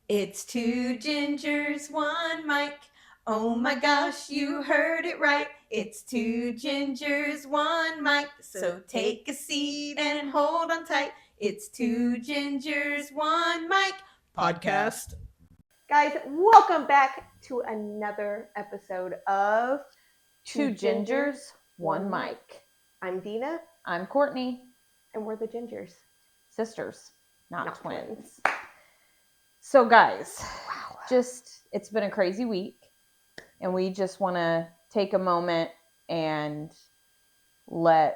It's two gingers, one mic. Oh my gosh, you heard it right. It's two gingers, one mic. So take a seat and hold on tight. It's two gingers, one mic podcast. Guys, welcome back to another episode of Two gingers, one mic. I'm Dina. I'm Courtney. And we're the gingers. Sisters, not twins. So guys, it's been a crazy week, and we just want to take a moment and we're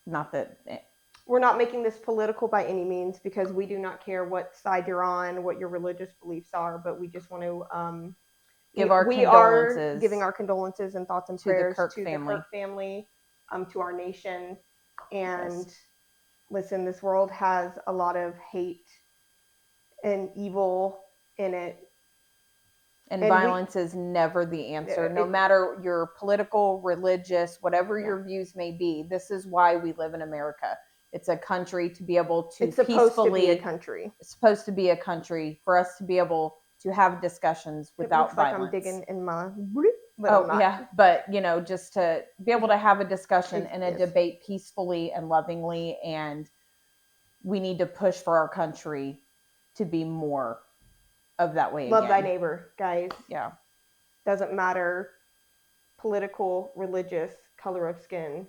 not making this political by any means, because we do not care what side you're on, what your religious beliefs are, but we just want to we are giving our condolences and thoughts and prayers to the Kirk family, to our nation. And listen, this world has a lot of hate and evil in it. And violence is never the answer. No matter your political, religious, whatever your views may be. This is why we live in America. It's a country to be able to It's supposed to be a country. It's supposed to be a country for us to be able to have discussions without violence. Like I'm digging in my... But just to be able to have a discussion and a debate peacefully and lovingly, and we need to push for our country to be more of that way. Love thy neighbor, guys. Yeah. Doesn't matter political, religious, color of skin.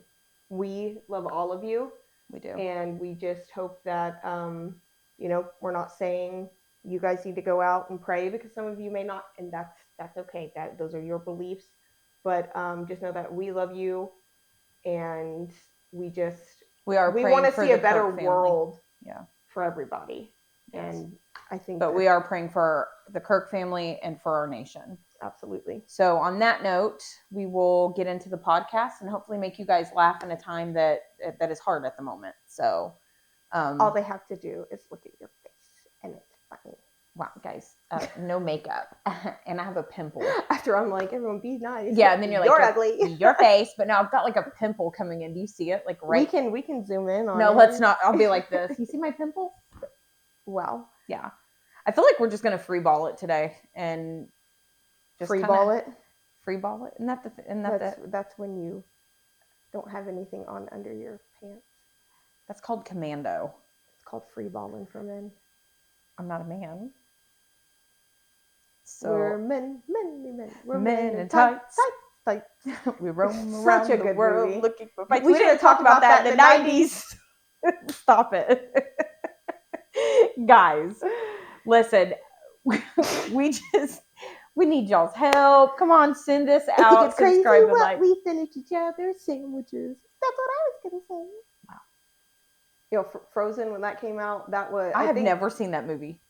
We love all of you. We do. And we just hope that, we're not saying you guys need to go out and pray, because some of you may not, and that's okay. Those are your beliefs. But just know that we love you, and we want to see a better world for everybody. Yes. And I think we are praying for the Kirk family and for our nation. Absolutely. So on that note, we will get into the podcast and hopefully make you guys laugh in a time that is hard at the moment. So all they have to do is look at your face, and it's funny. Wow, guys, no makeup, and I have a pimple. After I'm like, everyone be nice. Yeah, and then you're like, you're ugly. Your face, but now I've got like a pimple coming in. Do you see it? Like right. We can zoom in on it. No, let's not. I'll be like this. You see my pimple? Wow. Yeah. I feel like we're just gonna free ball it today and just free ball it. Isn't that that's when you don't have anything on under your pants. That's called commando. It's called free balling for men. I'm not a man. So we're men. We're men in tights. We roam around the world movie. Looking for fights. We should have talked about that in the 90s. Stop it. Guys, listen, we need y'all's help. Come on, send this out. It's crazy what we send each other sandwiches. That's what I was gonna say. Wow. Frozen, when that came out, that was... I have never seen that movie.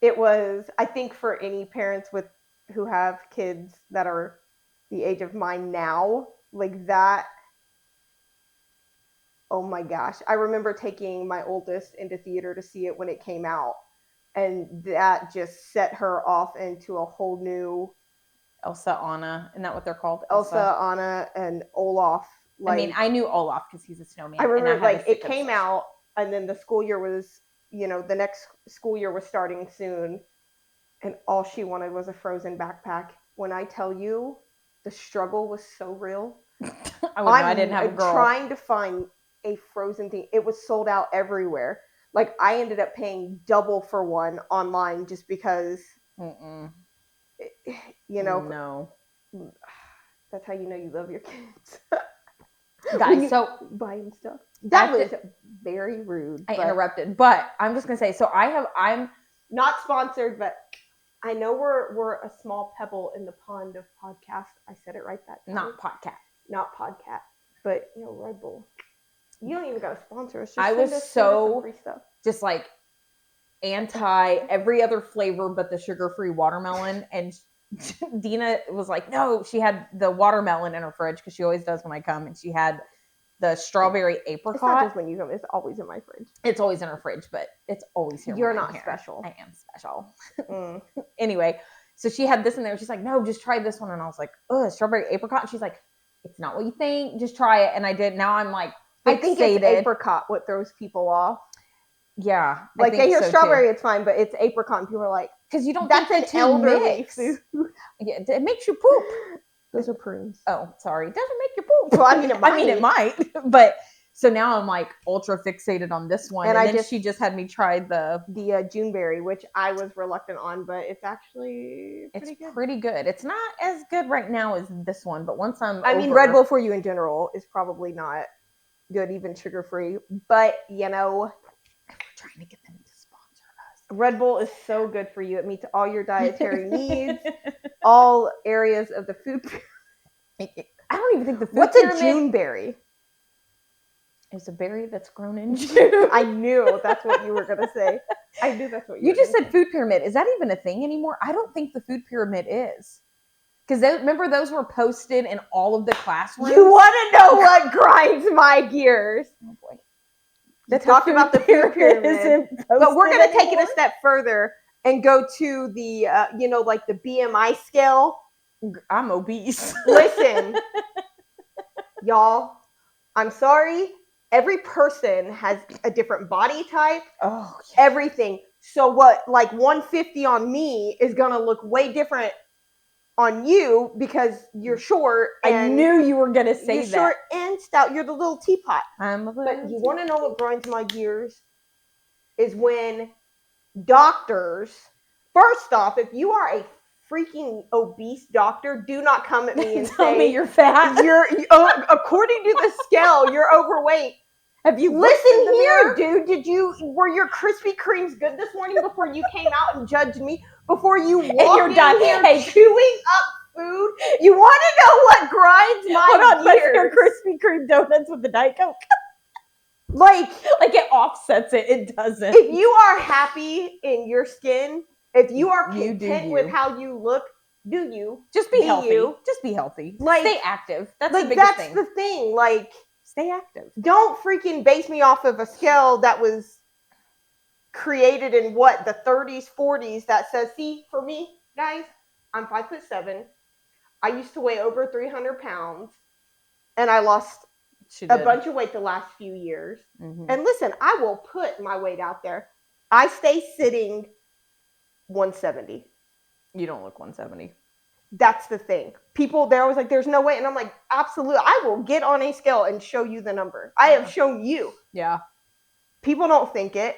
It was, I think, for any parents who have kids that are the age of mine now, like that. Oh my gosh. I remember taking my oldest into theater to see it when it came out. And that just set her off into a whole new... Elsa, Anna. Isn't that what they're called? Elsa, Anna, and Olaf. I knew Olaf because he's a snowman. I remember, it came out, and then the school year was, the next school year was starting soon. And all she wanted was a Frozen backpack. When I tell you, the struggle was so real. I didn't have a girl. Trying to find a Frozen thing. It was sold out everywhere. Like, I ended up paying double for one online just because, No. That's how you know you love your kids. Guys, so buying stuff. That was very rude. I interrupted, but I'm just going to say, so I'm not sponsored, but I know we're a small pebble in the pond of podcast. I said it right that time. Not podcast, but Red Bull. You don't even got to sponsor us. I was so just like anti every other flavor but the sugar-free watermelon, and Dina was like, no, she had the watermelon in her fridge because she always does when I come, and she had the strawberry apricot. It's not just when you come, it's always in my fridge. It's always in her fridge, but it's always here. You're not special. I am special. Anyway, so she had this in there. She's like, no, just try this one. And I was like, oh, strawberry apricot. And she's like, it's not what you think. Just try it. And I did. Now I'm like, I think it's apricot what throws people off. Yeah. Like they hear strawberry, it's fine, but it's apricot. And people are like, because you don't that's think an elderly food. Yeah, it makes you poop. Those are prunes. Oh, sorry. It doesn't make you poop. Well, I mean, it might. But so now I'm like ultra fixated on this one. And then she just had me try the Juneberry, which I was reluctant on, but it's actually pretty good. It's not as good right now as this one, but once I mean, Red Bull for you in general is probably not good, even sugar-free. But, you know, we're trying to get them to sponsor us. Red Bull is so good for you. It meets all your dietary needs, all areas of the food. I don't even think the food What's a Juneberry? It's a berry that's grown in June. I knew that's what you were going to say. I knew that's what you just said. Food pyramid. Is that even a thing anymore? I don't think the food pyramid is. Because remember those were posted in all of the classrooms? You want to know what grinds my gears? Oh boy. Let's talk about the food pyramid. But we're going to take it a step further and go to the, like the BMI scale. I'm obese. Listen, y'all, I'm sorry. Every person has a different body type. Oh, yeah. Everything. So what, like 150 on me is going to look way different on you because you're short. And I knew you were going to say you're that. You're short and stout. You're the little teapot. But you want to know what grinds my gears? Is when doctors, first off, if you are a freaking obese doctor, do not come at me and tell me you're fat. According to the scale, you're overweight. Have you listen here, dude? Were your Krispy Kremes good this morning before you came out and judged me? Before you walked in here chewing up food? You want to know what grinds my gears? Hold on, your Krispy Kreme donuts with the Diet Coke. like it offsets it. It doesn't. If you are happy in your skin, if you are content with how you look, do you just be healthy? Just be healthy. Like, stay active. That's the biggest thing. That's the thing. Like, stay active. Don't freaking base me off of a scale that was created in the 30s, 40s that says, see, for me, guys, I'm 5'7". I used to weigh over 300 pounds and I lost a bunch of weight the last few years. Mm-hmm. And listen, I will put my weight out there. I stay sitting 170. You don't look 170. That's the thing. People, they're always like, there's no way. And I'm like, absolutely. I will get on a scale and show you the number. I have shown you. Yeah. People don't think it.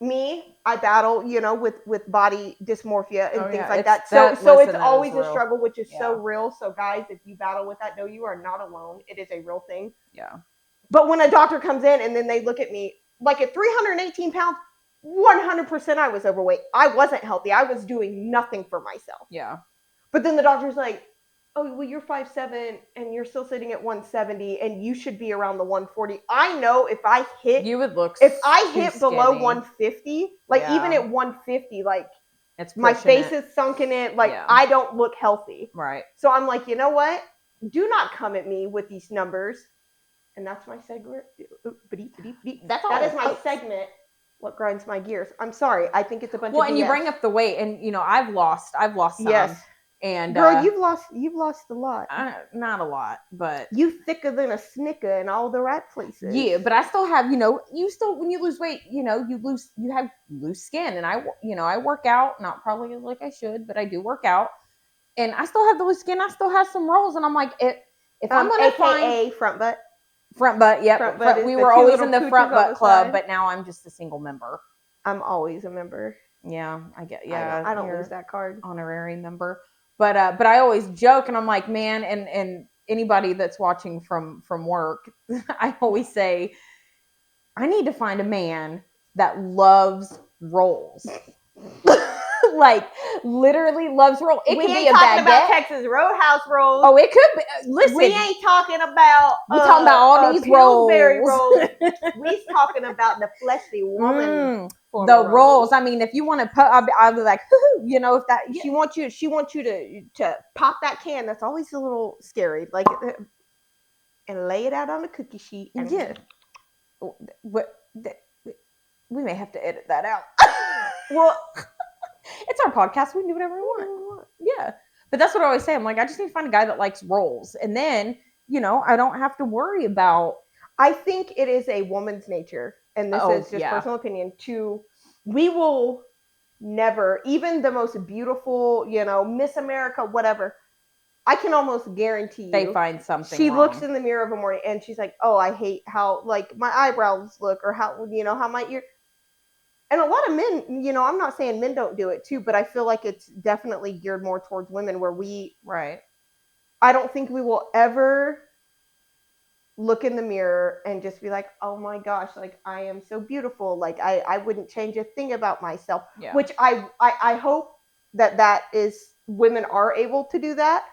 Me, I battle, with body dysmorphia and things like that. So it's always a struggle, which is so real. So guys, if you battle with that, no, you are not alone. It is a real thing. Yeah. But when a doctor comes in and then they look at me, like at 318 pounds, 100% I was overweight. I wasn't healthy. I was doing nothing for myself. Yeah. But then the doctor's like, oh, well, you're 5'7" and you're still sitting at 170 and you should be around the 140. I know if I hit, you would look, if I hit below 150, like even at 150, like my face is sunk in it. Like I don't look healthy. Right. So I'm like, you know what? Do not come at me with these numbers. And that's my segment. That is my segment. What grinds my gears? I'm sorry. I think it's a bunch of BS. Well, and you bring up the weight, and I've lost some. Yes. And girl, you've lost a lot. Not a lot, but you thicker than a snicker in all the right places. Yeah, but I still have, you still, when you lose weight, you have loose skin, and I work out, not probably like I should, but I do work out, and I still have the loose skin. I still have some rolls, and I'm like, if I'm gonna find front butt. Front butt, yep. We were always in the front butt club, but now I'm just a single member. I'm always a member. Yeah, I get. Yeah, I don't lose that card. Honorary member, but I always joke, and I'm like, man, and anybody that's watching from work, I always say, I need to find a man that loves rolls. Like literally loves rolls. It could be a baguette. We ain't talking about Texas Roadhouse rolls. Oh, it could be. Listen, we ain't talking about. We're talking about all these rolls. We talking about the fleshy woman. The rolls. I mean, if you want to, I'll be like, if that. She wants you to pop that can. That's always a little scary. Like, and lay it out on a cookie sheet. And we may have to edit that out. Well. It's our podcast. We can do whatever we want. Yeah. But that's what I always say. I'm like, I just need to find a guy that likes rolls. And then, I don't have to worry about. I think it is a woman's nature and this is just personal opinion, we will never, even the most beautiful, Miss America, whatever, I can almost guarantee you they find something she wrong. looks in the mirror of a morning and she's like, oh, I hate how like my eyebrows look, or how how my ear. And a lot of men, I'm not saying men don't do it too, but I feel like it's definitely geared more towards women, where I don't think we will ever look in the mirror and just be like, oh my gosh, like I am so beautiful, like I wouldn't change a thing about myself. Which I hope that is, women are able to do that.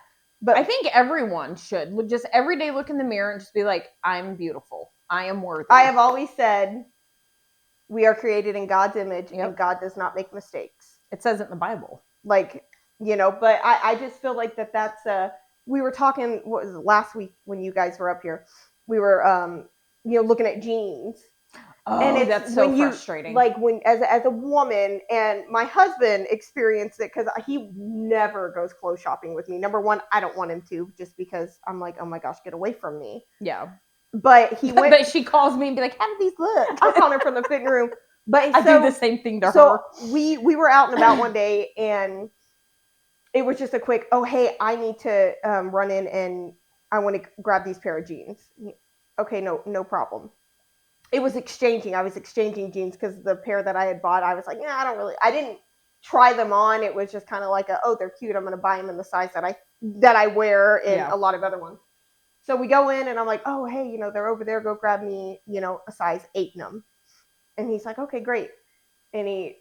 But I think everyone should just every day look in the mirror and just be like, I'm beautiful, I am worthy. I have always said we are created in God's image, and God does not make mistakes. It says it in the Bible. Like, but I just feel like that's we were talking, what was it, last week when you guys were up here, we were looking at jeans. Oh, and that's so frustrating. Like when, as a woman, and my husband experienced it because he never goes clothes shopping with me. Number one, I don't want him to, just because I'm like, oh my gosh, get away from me. Yeah. But he went. But she calls me and be like, how do these look? I'm calling her from the fitting room. But I do the same thing to her. So we were out and about one day, and it was just a quick, oh, hey, I need to run in and I want to grab these pair of jeans. Okay, no problem. It was exchanging. I was exchanging jeans because the pair that I had bought, I was like, yeah, I didn't try them on. It was just kind of like oh, they're cute, I'm going to buy them in the size that I wear in a lot of other ones. So we go in and I'm like, oh, hey, they're over there. Go grab me, a size 8 in them. And he's like, okay, great. And he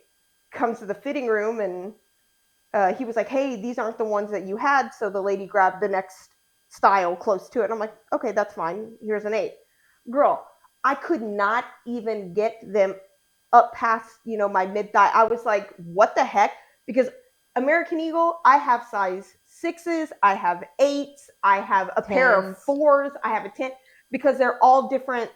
comes to the fitting room and he was like, hey, these aren't the ones that you had. So the lady grabbed the next style close to it. And I'm like, okay, that's fine. Here's an 8. Girl, I could not even get them up past, my mid-thigh. I was like, what the heck? Because American Eagle, I have size 6s, I have 8s, I have a 10s. Pair of 4s, I have a 10, because they're all different,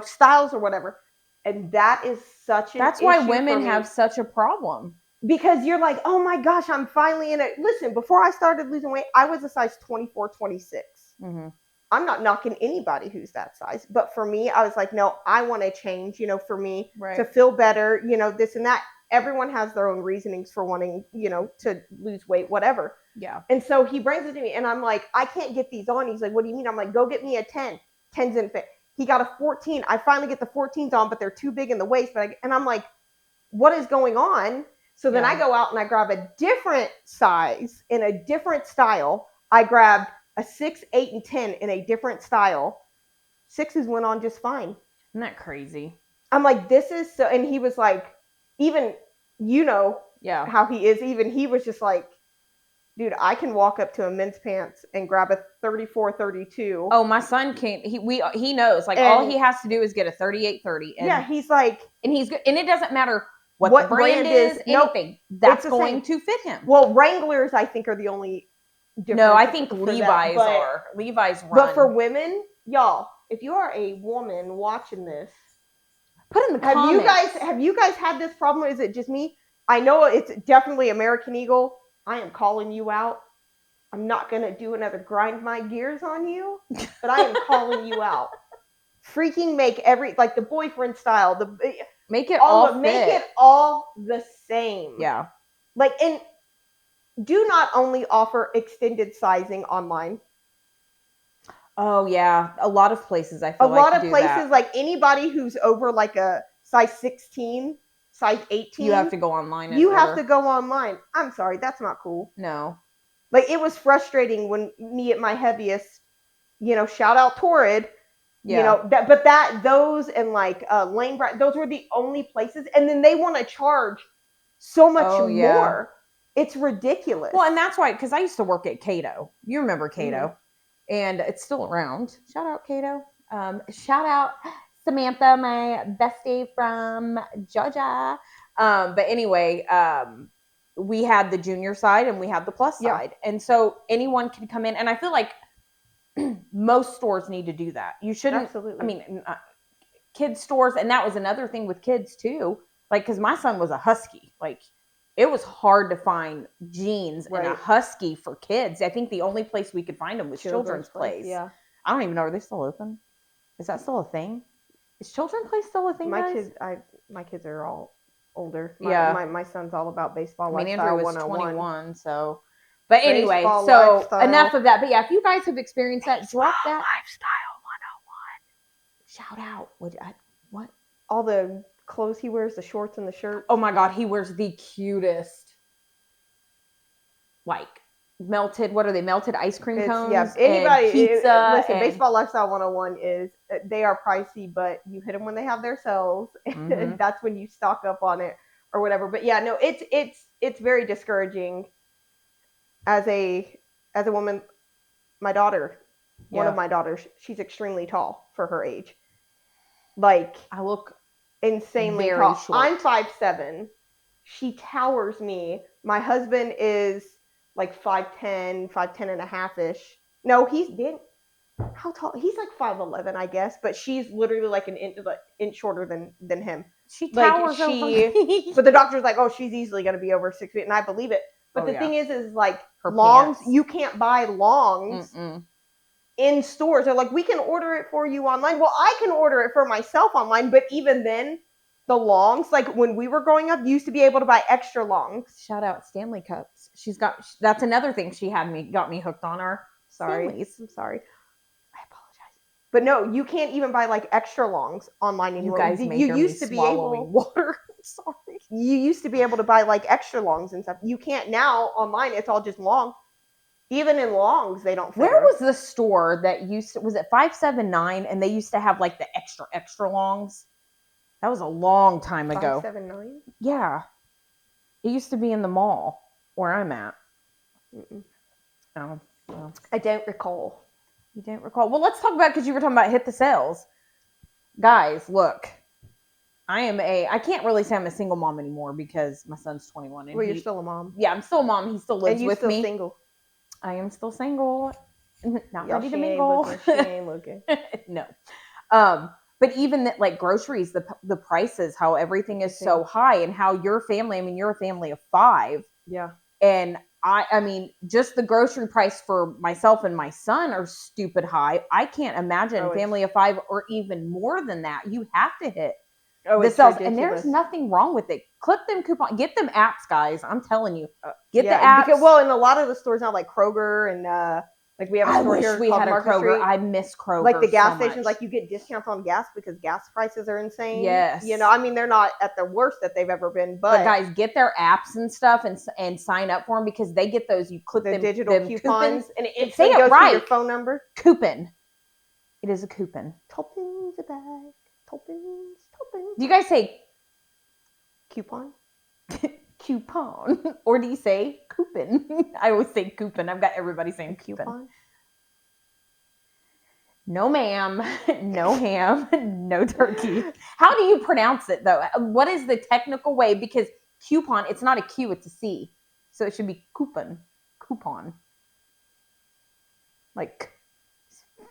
styles or whatever. And that is such an That's why women have such a problem. Because you're like, oh my gosh, I'm finally in it. Listen, before I started losing weight, I was a size 24, 26. Mm-hmm. I'm not knocking anybody who's that size. But for me, I was like, no, I want to change, for me to feel better, this and that. Everyone has their own reasonings for wanting, to lose weight, whatever. Yeah. And so he brings it to me and I'm like, I can't get these on. He's like, what do you mean? I'm like, go get me a 10. 10's in fit. He got a 14. I finally get the 14s on, but they're too big in the waist. And I'm like, what is going on? So then I go out and I grab a different size in a different style. I grabbed a 6, 8, and 10 in a different style. 6s went on just fine. Isn't that crazy? I'm like, this is so, and he was like, even, how he is, even he was just like, dude, I can walk up to a men's pants and grab a 34, 32. Oh, my son can't. He knows. Like, all he has to do is get a 38, 30. And, he's like, and he's good. And it doesn't matter what the brand is, anything. That's going to fit him. Well, Wranglers, I think, are the only difference. No, I think Levi's are. Levi's run. But for women, y'all, if you are a woman watching this, put in the comments. Have you guys had this problem? Or is it just me? I know it's definitely American Eagle. I am calling you out. I'm not going to do another grind my gears on you, but I am calling you out. Freaking make the boyfriend style, make it all fit. Make it all the same. Yeah. And do not only offer extended sizing online. Oh yeah, a lot of places I feel a lot of places, like anybody who's over like a size 16, size 18, you have to go online. You have to go online. I'm sorry, that's not cool. No. Like, it was frustrating when me at my heaviest, shout out Torrid. Yeah. Those and like Lane Bryant, those were the only places, and then they want to charge so much more. It's ridiculous. Well, and that's why, because I used to work at Cato. You remember Cato, and it's still around. Shout out Cato. Shout out Samantha, my bestie from Georgia. But anyway, we had the junior side and we had the plus side, and so anyone can come in. And I feel like most stores need to do that. You shouldn't. Absolutely. I mean, kids stores, and that was another thing with kids too. Like, because my son was a husky. Like, it was hard to find jeans and a husky for kids. I think the only place we could find them was Children's Place. Yeah. I don't even know. Are they still open? Is that still a thing? Is children play still a thing, guys? My kids are all older. Yeah. My son's all about baseball. I mean, lifestyle Andrew was 101. 21, so. But anyway, Baseball so lifestyle. enough of that. But yeah, if you guys have experienced that, drop that. Lifestyle 101. Shout out. What? All the clothes he wears, the shorts and the shirts. Oh my God, he wears the cutest, like, melted, what are they, melted ice cream cones? Yeah, anybody, and pizza. Listen, Baseball Lifestyle 101 is, they are pricey, but you hit them when they have their sales. And that's when you stock up on it or whatever. But yeah, no, it's very discouraging as a woman. My daughter, one of my daughters, she's extremely tall for her age. Like, I look insanely tall. Short. I'm 5'7". She towers me. My husband is like 5'10", 5'10 and a half-ish. No, he's big. How tall? He's like 5'11", I guess, but she's literally like an inch shorter than him. She towers over me. But the doctor's like, oh, she's easily going to be over 6 feet, and I believe it. But the thing is like, her longs, pants. You can't buy longs in stores. They're like, we can order it for you online. Well, I can order it for myself online, but even then, the longs, like when we were growing up, you used to be able to buy extra longs. Shout out Stanley Cups. That's another thing got me hooked on our Stanleys. I'm sorry. I apologize. But no, you can't even buy like extra longs online anymore. You guys make used to be able water. Sorry. You used to be able to buy like extra longs and stuff. You can't now online. It's all just long. Even in longs, they don't fit. Where was the store that was it 579 and they used to have like the extra longs? That was a long time ago. 579? Yeah. It used to be in the mall where I'm at. Oh, well. I don't recall. You don't recall? Well, let's talk about, because you were talking about hit the sales. Guys, look. I can't really say I'm a single mom anymore because my son's 21. And you're still a mom. Yeah, I'm still a mom. He still lives with me. And you're still single. I am still single. Not ready to mingle. She ain't looking. No. But even like groceries, the prices, how everything is so high, and how your family, I mean, you're a family of 5. Yeah. And I mean, just the grocery price for myself and my son are stupid high. I can't imagine a family of 5 or even more than that. You have to hit the sales. And there's nothing wrong with it. Clip them coupon, get them apps, guys. I'm telling you, get the apps. Because, in a lot of the stores now, like Kroger and like we have a store here we called had a Market Kroger. Street. I miss Kroger. Like the gas so stations, much. like you get discounts on gas because gas prices are insane. Yes. You know, I mean, they're not at the worst that they've ever been, but guys, get their apps and stuff and sign up for them, because they get those. You click the them, digital coupons, and it say goes it right. to your phone number. Coupon. It is a coupon. Toppins a bag. Toppins. Do you guys say coupon? Coupon, or do you say coupon? I always say coupon. I've got everybody saying coupon. No ma'am, no ham, no turkey. How do you pronounce it though? What is the technical way? Because coupon, it's not a Q, it's a C. So it should be coupon. Coupon. Like,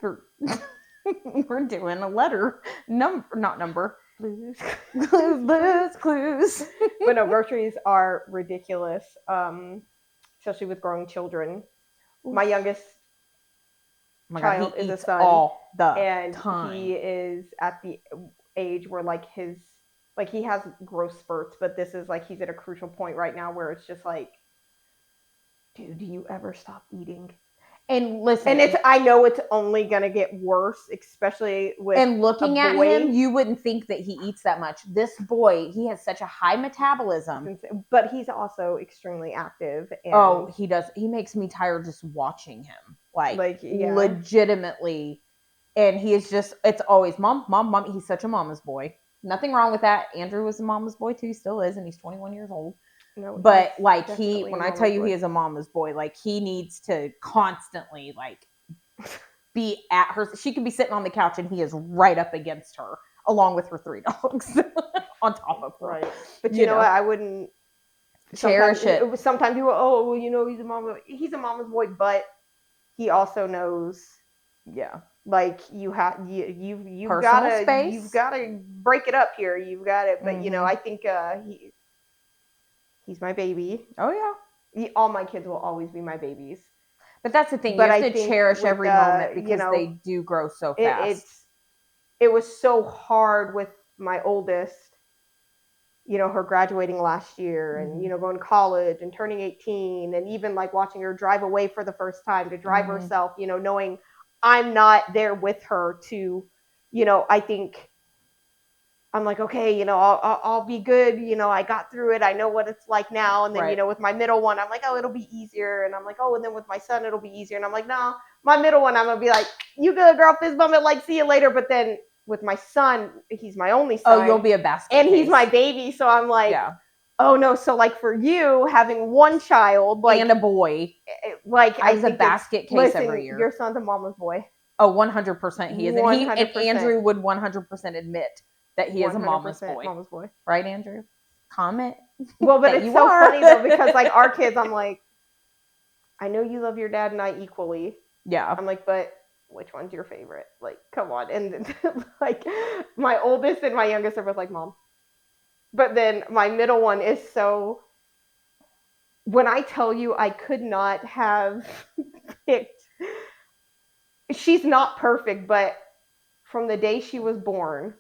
we're doing a letter. Not number. Clues. Clues. But no, groceries are ridiculous, especially with growing children. Oof. My youngest child is a son, all the and time. He is at the age where he has growth spurts, but this is like he's at a crucial point right now where it's just like, dude, do you ever stop eating? And listen, and I know it's only gonna get worse, especially with looking at him, you wouldn't think that he eats that much. This boy, he has such a high metabolism, but he's also extremely active. And he does. He makes me tired just watching him, legitimately. And he is it's always mom. He's such a mama's boy. Nothing wrong with that. Andrew was a mama's boy too, still is, and he's 21 years old. No, but like when I tell you he is a mama's boy, like he needs to constantly be at her. She could be sitting on the couch and he is right up against her, along with her 3 dogs on top of her. Right. But you know what? I wouldn't cherish it. Sometimes people, he's a mama's boy, but he also knows. Yeah. Like you've gotta break it up here. You've got it. But I think he's my baby. Oh yeah. All my kids will always be my babies. But that's the thing. You have to cherish every moment because they do grow so fast. it was so hard with my oldest, her graduating last year and, going to college and turning 18 and even like watching her drive away for the first time to drive herself, knowing I'm not there with her to, I think I'm like, okay, I'll be good. I got through it. I know what it's like now. And then, with my middle one, I'm like, oh, it'll be easier. And I'm like, oh, and then with my son, it'll be easier. And I'm like, no, my middle one, I'm going to be like, you good, girl, fist bump it, like, see you later. But then with my son, he's my only son. Oh, you'll be a basket and case. He's my baby. So I'm like, oh no. So like for you having one child, like, and a boy, like I was a basket case every year. Your son's a mama's boy. Oh, 100% he is. And 100%. Andrew would 100% admit that he is a mama's boy. Mama's boy. Right, Andrew? Comment. Well, but it's so funny though, because like our kids, I'm like, I know you love your dad and I equally. Yeah. I'm like, but which one's your favorite? Like, come on. And like my oldest and my youngest are both like, Mom. But then my middle one is so, when I tell you I could not have picked, she's not perfect, but from the day she was born,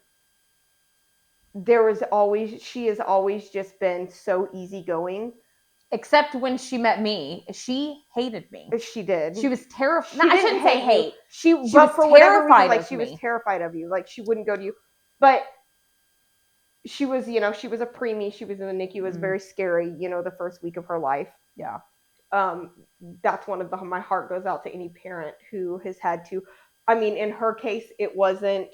she has always just been so easygoing. Except when she met me, she hated me. She did. She was terrified. I shouldn't say hate. She was terrified. Like she was terrified of you. Like she wouldn't go to you. But she was, she was a preemie. She was in the NICU. It was very scary. The first week of her life. Yeah. That's one of my heart goes out to any parent who has had to. I mean, in her case, it wasn't.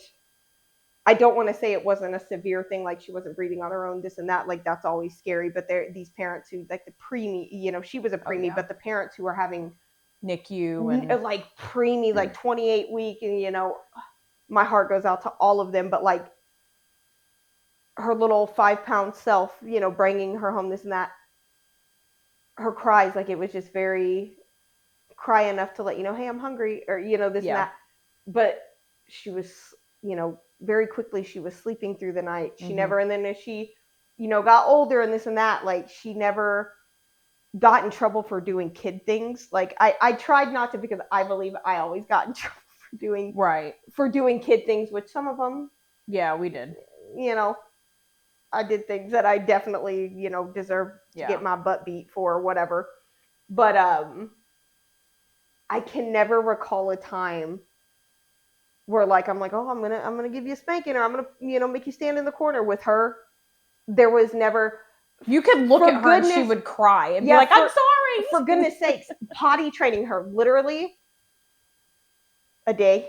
I don't want to say it wasn't a severe thing, like she wasn't breathing on her own, this and that. Like that's always scary. But these parents who like the preemie, she was a preemie, but the parents who are having NICU and like preemie, like 28 week, and my heart goes out to all of them. But like her little 5-pound self, bringing her home, this and that. Her cries, like it was just very cry enough to let hey, I'm hungry, or this and that. But she was, very quickly she was sleeping through the night. She never, and then as she, got older and this and that, like she never got in trouble for doing kid things. Like I tried not to, because I believe I always got in trouble for doing kid things, which some of them, we did. I did things that I definitely, deserve to get my butt beat for or whatever. But I can never recall a time where like I'm like, oh, I'm gonna give you a spanking, or I'm gonna make you stand in the corner. With her, there was never. You could look at her and she would cry and be like, I'm sorry. For goodness sakes, potty training her literally a day.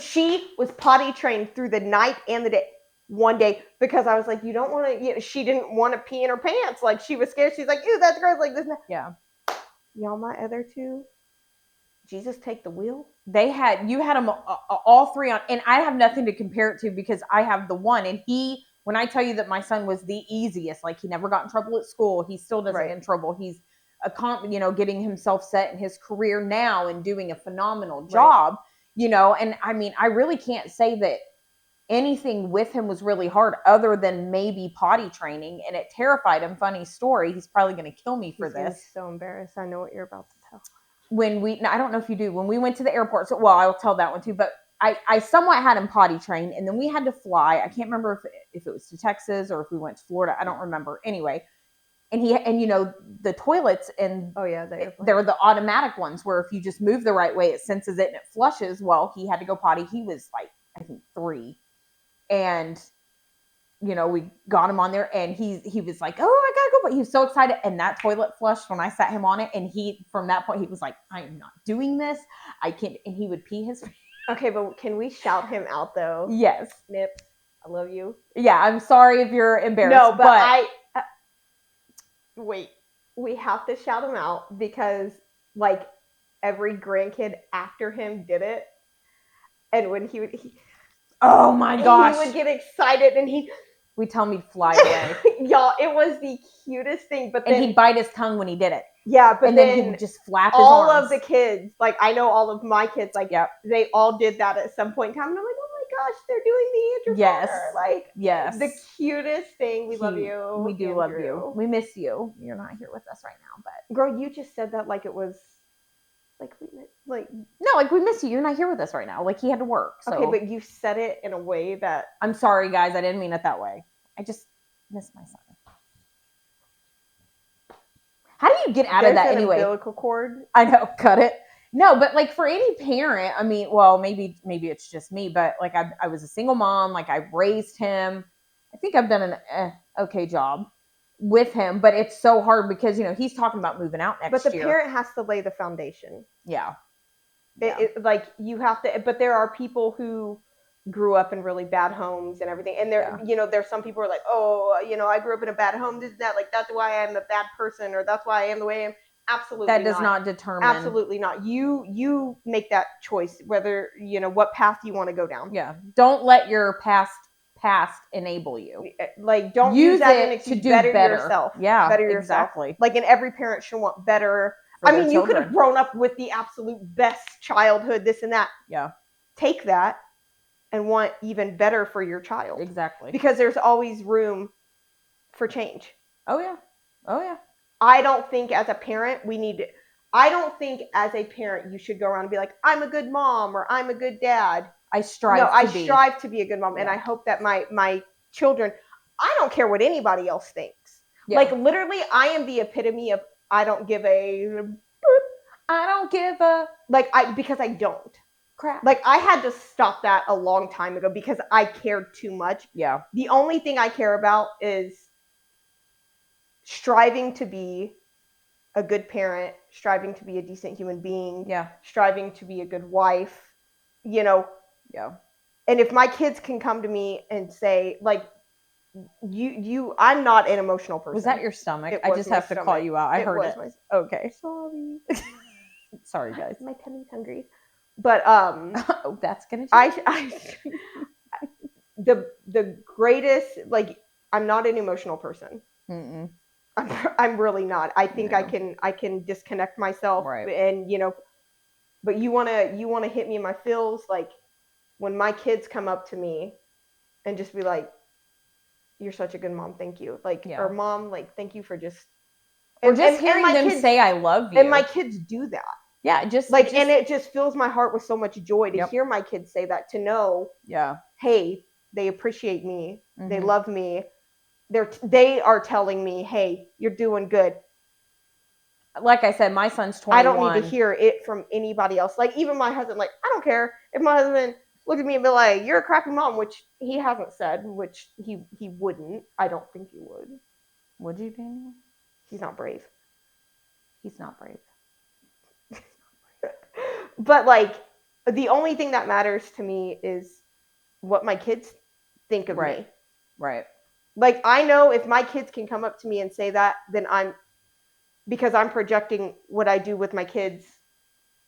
She was potty trained through the night and the day. One day, because I was like, you don't want to. She didn't want to pee in her pants. Like she was scared. She's like, ew, that's gross. Like this. Yeah. Y'all, my other two. Jesus take the wheel. You had them all three on, and I have nothing to compare it to because I have the one, and when I tell you that my son was the easiest, like he never got in trouble at school, he still doesn't get in trouble. He's getting himself set in his career now and doing a phenomenal job, and I mean, I really can't say that anything with him was really hard other than maybe potty training, and it terrified him. Funny story. He's probably going to kill me for this. He's so embarrassed. I know what you're about to tell. I don't know if you do, when we went to the airport, I'll tell that one too, but I somewhat had him potty trained, and then we had to fly. I can't remember if it was to Texas or if we went to Florida. I don't remember. Anyway, and the toilets, and they're the automatic ones where if you just move the right way, it senses it and it flushes. Well, he had to go potty. He was like, I think 3. And we got him on there, and he was like, oh, I gotta go. But he was so excited, and that toilet flushed when I sat him on it. And from that point, he was like, I am not doing this. I can't. And he would pee his. Okay, but can we shout him out though? Yes. Nip, I love you. Yeah, I'm sorry if you're embarrassed. No, but wait. We have to shout him out because like every grandkid after him did it, and when he would. Oh my gosh. He would get excited and we tell him he'd fly away. Y'all, it was the cutest thing. But then, and he'd bite his tongue when he did it. Yeah, but then he would just flap his all arms. of the kids, like I know all of my kids, like they all did that at some point in time. And I'm like, oh my gosh, they're doing the Andrew Potter. Like, yes, the cutest thing. We love you. We do love you. We miss you. You're not here with us right now, but girl, you just said that like it was like we miss you. You're not here with us right now. Like he had to work. So. Okay, but you said it in a way that I'm sorry, guys. I didn't mean it that way. I just miss my son. How do you get out of that anyway? Umbilical cord. I know, cut it. No, but like for any parent, I mean, well, maybe it's just me, but like I was a single mom. Like I raised him. I think I've done an okay job with him, but it's so hard because he's talking about moving out next year. But the parent has to lay the foundation. Yeah. Like you have to, but there are people who grew up in really bad homes and everything, and there's some people who are like, oh, I grew up in a bad home, this, that, like that's why I'm a bad person, or that's why I am the way I am. Absolutely that does not determine. Absolutely not. You make that choice whether what path you want to go down. Yeah, don't let your past enable you. Like don't use that as an excuse. Better yourself. Yeah, better yourself. Exactly. Like, and every parent should want better. I mean, you could have grown up with the absolute best childhood, this and that. Yeah. Take that and want even better for your child. Exactly. Because there's always room for change. Oh yeah. I don't think as a parent I don't think as a parent you should go around and be like, I'm a good mom or I'm a good dad. I strive to be a good mom. Yeah. And I hope that my children, I don't care what anybody else thinks. Yeah. Like literally I am the epitome of because I don't. Crap. Like I had to stop that a long time ago because I cared too much. Yeah. The only thing I care about is striving to be a good parent, striving to be a decent human being, striving to be a good wife, Yeah. And if my kids can come to me and say, like, I'm not an emotional person. Was that your stomach? I just have to call you out. I heard it. Okay. Sorry. Sorry, guys. My tummy's hungry. But that's gonna. The greatest, like, I'm not an emotional person. Mm-mm. I'm really not. I think I can disconnect myself, right. And but you wanna hit me in my feels, like when my kids come up to me and just be like, "You're such a good mom, thank you," like, or "Mom, like, thank you for just," or just hearing them say "I love you," and my kids do that. Yeah, and it just fills my heart with so much joy to hear my kids say that, to know, hey, they appreciate me, they love me. They are telling me, hey, you're doing good. Like I said, my son's 21. I don't need to hear it from anybody else. Like, even my husband, like, I don't care if my husband looked at me and be like, you're a crappy mom, which he hasn't said, which he wouldn't. I don't think he would. Would you, Daniel? He's not brave. He's not brave. But, like, the only thing that matters to me is what my kids think of me. Right. Like, I know if my kids can come up to me and say that, then because I'm projecting what I do with my kids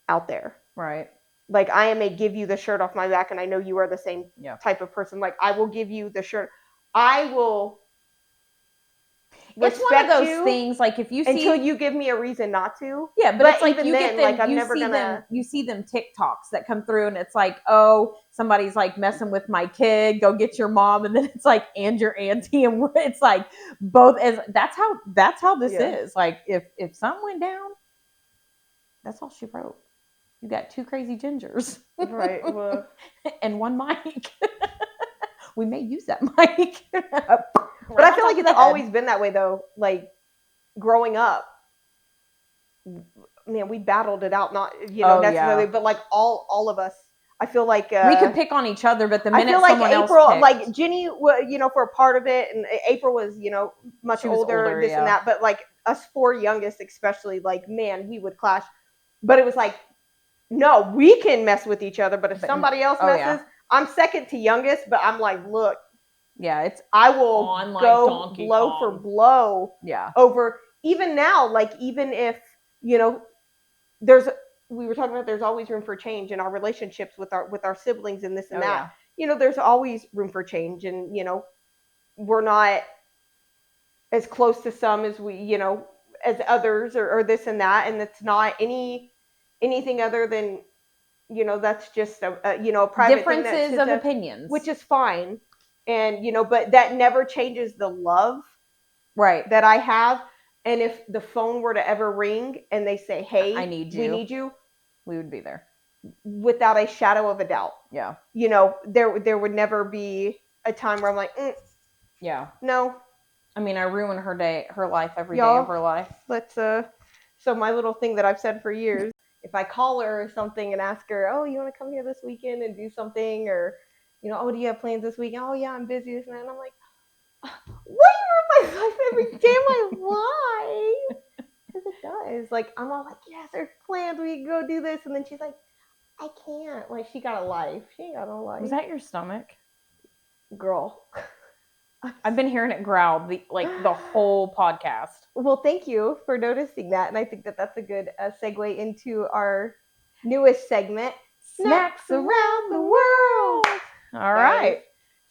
out there. Right. Like, I am a give you the shirt off my back, and I know you are the same type of person. Like, I will give you the shirt. I will It's one of those things, like, if you see... Until you give me a reason not to. Yeah, but it's like you get them, like, you see them TikToks that come through, and it's like, oh, somebody's, like, messing with my kid, go get your mom, and then it's like, and your auntie, and it's like, both, that's how this is. Like, if something went down, that's all she wrote. You got 2 crazy gingers. Right. Well. And 1 mic. We may use that mic. But I feel like it's always been that way, though. Like, growing up, man, we battled it out, not necessarily, but like all of us. I feel like we could pick on each other, but the minute someone else picked, like Jenny, for a part of it, and April was, much older, this and that. But like us 4 youngest, especially, like, man, we would clash. But it was like, no, we can mess with each other, but if somebody else messes, I'm second to youngest, but I'm like, look. Yeah, I will go blow for blow over, even now, like, even if, we were talking about there's always room for change in our relationships with our siblings and this and that. Yeah. There's always room for change, and, we're not as close to some as we, as others or this and that. And it's not anything other than, that's just a private differences of opinions, which is fine. And, but that never changes the love that I have. And if the phone were to ever ring and they say, hey, I need you. We need you. we would be there. Without a shadow of a doubt. Yeah. You know, there would never be a time where I'm like, yeah, no. I mean, I ruin her life every day of her life. Let's so my little thing that I've said for years, if I call her or something and ask her, oh, you want to come here this weekend and do something, or, you know, oh, do you have plans this weekend? Oh yeah, I'm busy this and that. And I'm like, why do you ruin my life every day of my life? Because it does. Like, I'm all like, yes, there's plans, we can go do this, and then she's like, I can't. Like, she got a life. She ain't got no life. Was that your stomach? Girl. I've been hearing it growl the whole podcast. Well, thank you for noticing that. And I think that that's a good segue into our newest segment, Snacks Around the World. All right.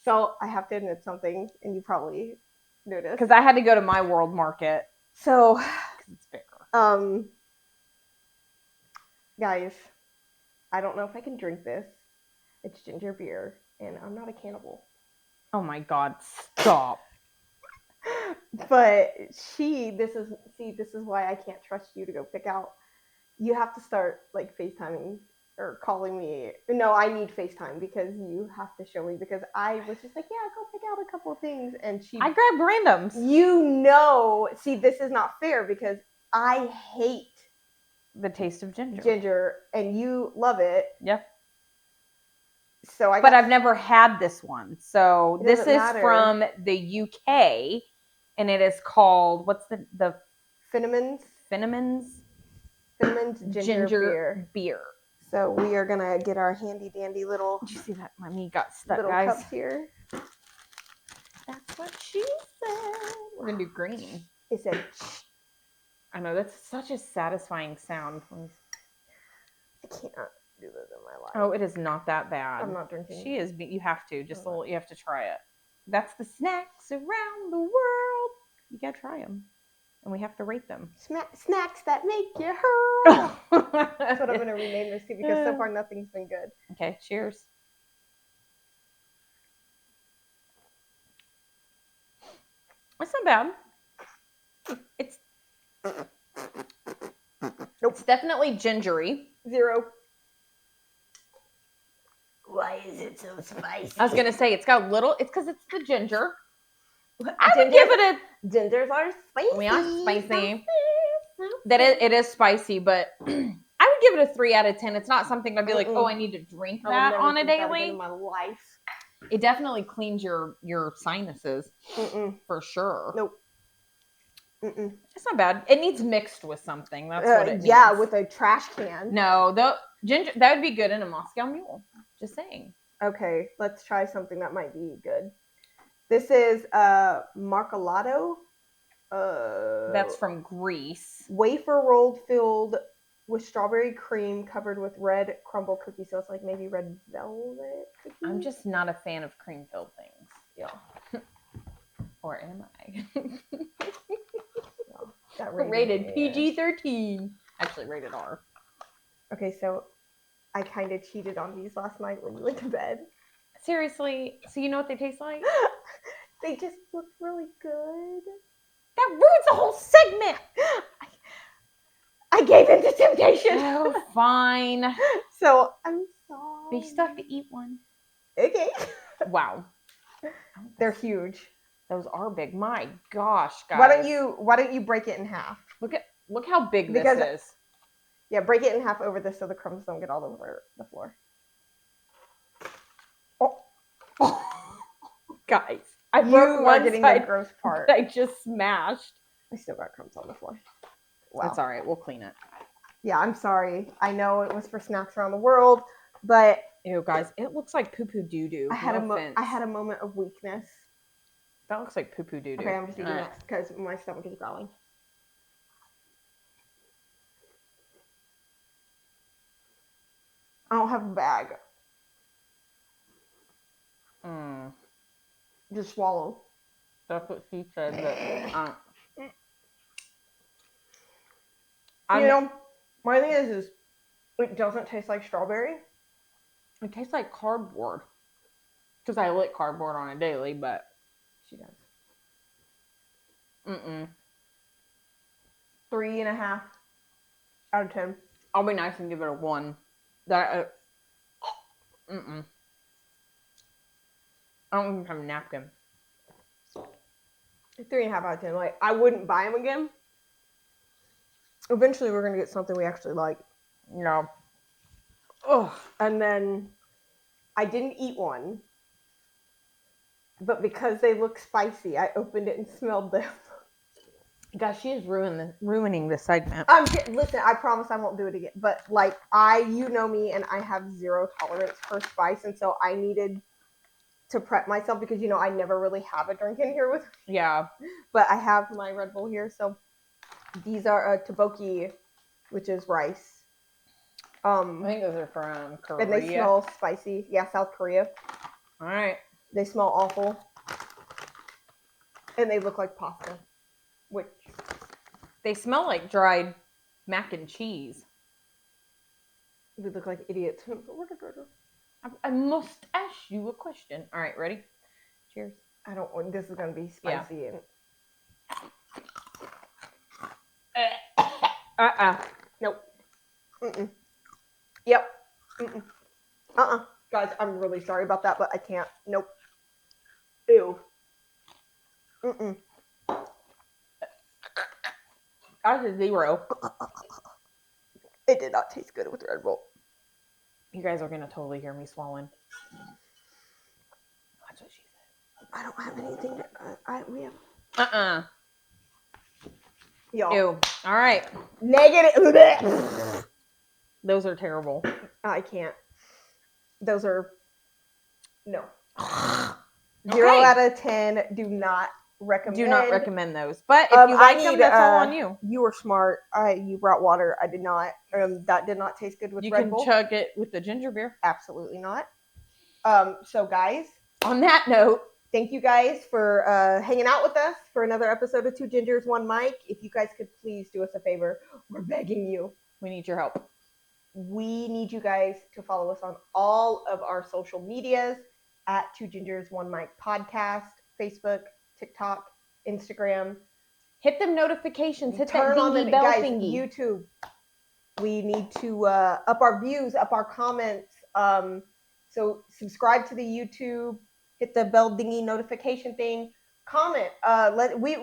So I have to admit something, and you probably noticed. Because I had to go to my world market. So, it's bigger. Guys, I don't know if I can drink this. It's ginger beer, and I'm not a cannibal. Oh my God, stop. But this is why I can't trust you to go pick out. You have to start like FaceTiming or calling me. No, I need FaceTime because you have to show me, because I was just like, yeah, go pick out a couple of things. And I grabbed randoms. You know, see, this is not fair because I hate the taste of ginger. Ginger, and you love it. Yep. So but I've never had this one. So this is from the UK, and it is called, what's the Finneman's ginger beer. So we are gonna get our handy dandy little. Did you see that? My meat got stuck, little guys. Cups here. That's what she said. We're gonna do green. It said. I know, that's such a satisfying sound. I can't do this in my life. Oh, it is not that bad. I'm not drinking. She is. You have to. Just a little. You have to try it. That's the snacks around the world. You gotta try them, and we have to rate them. Snacks that make you hurl. That's what I'm gonna rename this to, because so far nothing's been good. Okay. Cheers. It's not bad. It's. Nope. It's definitely gingery. 0. Why is it so spicy? I was gonna say it's got little. It's because it's the ginger. I would give it a. Gingers are spicy. We are spicy. It is spicy, but I would give it a 3 out of 10. It's not something I'd be like, oh, I need to drink that on a daily. In my life. It definitely cleans your sinuses for sure. Nope. It's not bad. It needs mixed with something. That's what it needs. Yeah, with a trash can. No, ginger, that would be good in a Moscow Mule. Just saying. Okay, let's try something that might be good. This is Marcolato. That's from Greece. Wafer rolled filled with strawberry cream covered with red crumble cookies. So it's like maybe red velvet cookies. I'm just not a fan of cream filled things. Yeah. Or am I? That rated PG-13. Actually, rated R. Okay, so I kind of cheated on these last night when you went to bed. Seriously? So you know what they taste like? They just look really good. That ruins the whole segment. I gave in to temptation. Oh, fine. So I'm sorry. But you still have to eat one. Okay. Wow. They're huge. Those are big. My gosh, guys. Why don't you break it in half? Look how big this is. Yeah, break it in half over this so the crumbs don't get all over the floor. Oh. Guys, I broke one getting side, the gross part. I just smashed. I still got crumbs on the floor. Wow. That's all right. We'll clean it. Yeah, I'm sorry. I know it was for Snacks Around the World, but ew, guys, it looks like poo-poo doo-doo. I had a moment of weakness. That looks like poo-poo doo-doo. Okay, I'm just eating that because my stomach is growling. I don't have a bag. Just swallow. That's what she said. My thing is it doesn't taste like strawberry. It tastes like cardboard. Because I lick cardboard on a daily, but she does. 3.5 out of 10. I'll be nice and give it a 1. That. I don't even have a napkin. 3.5 out of 10. Like, I wouldn't buy them again. Eventually, we're gonna get something we actually like. No. Oh, and then I didn't eat one, but because they look spicy, I opened it and smelled them. Gosh, she is ruining this segment. Listen, I promise I won't do it again. But like, you know me, and I have zero tolerance for spice, and so I needed to prep myself because I never really have a drink in here with me. Yeah. But I have my Red Bull here, so these are tteokbokki, which is rice. I think those are from Korea. And they smell spicy. Yeah, South Korea. All right. They smell awful. And they look like pasta. Which they smell like dried mac and cheese. We look like idiots. I must ask you a question. All right, ready? Cheers. I don't want. This is gonna be spicy and. Nope. Yep. Guys, I'm really sorry about that, but I can't. Nope. Ew. That's a 0. It did not taste good with Red Bull. You guys are gonna totally hear me swallowing. That's what she said. I don't have anything to. We have. Y'all. Ew. All right. Negative. Those are terrible. I can't. Those are no. 0 Okay. out of 10. Do not recommend. Do not recommend those. But if you like them, that's all on you. You were smart. You brought water. I did not. That did not taste good with Red Bull. You can chug it with the ginger beer. Absolutely not. So guys, on that note, thank you guys for hanging out with us for another episode of 2 Gingers, 1 Mic. If you guys could please do us a favor, we're begging you. We need your help. We need you guys to follow us on all of our social medias at 2 Gingers, 1 Mic podcast, Facebook, TikTok, Instagram. Hit them notifications. Hit Turn that on the bell guys, thingy. YouTube. We need to up our views, up our comments. So subscribe to the YouTube. Hit the bell dingy notification thing. Comment. We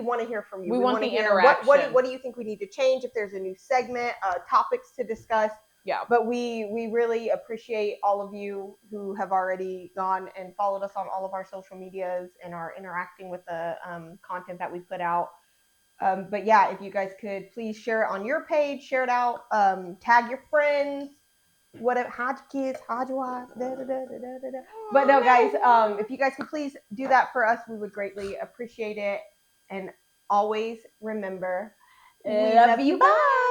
want to hear from you. We want to the hear interaction. What do you think we need to change? If there's a new segment, topics to discuss. Yeah. But we really appreciate all of you who have already gone and followed us on all of our social medias and are interacting with the content that we put out. But yeah, if you guys could please share it on your page, share it out, tag your friends. How'd your kids? How'd your wife? But no, guys, if you guys could please do that for us, we would greatly appreciate it. And always remember, we love you. Bye.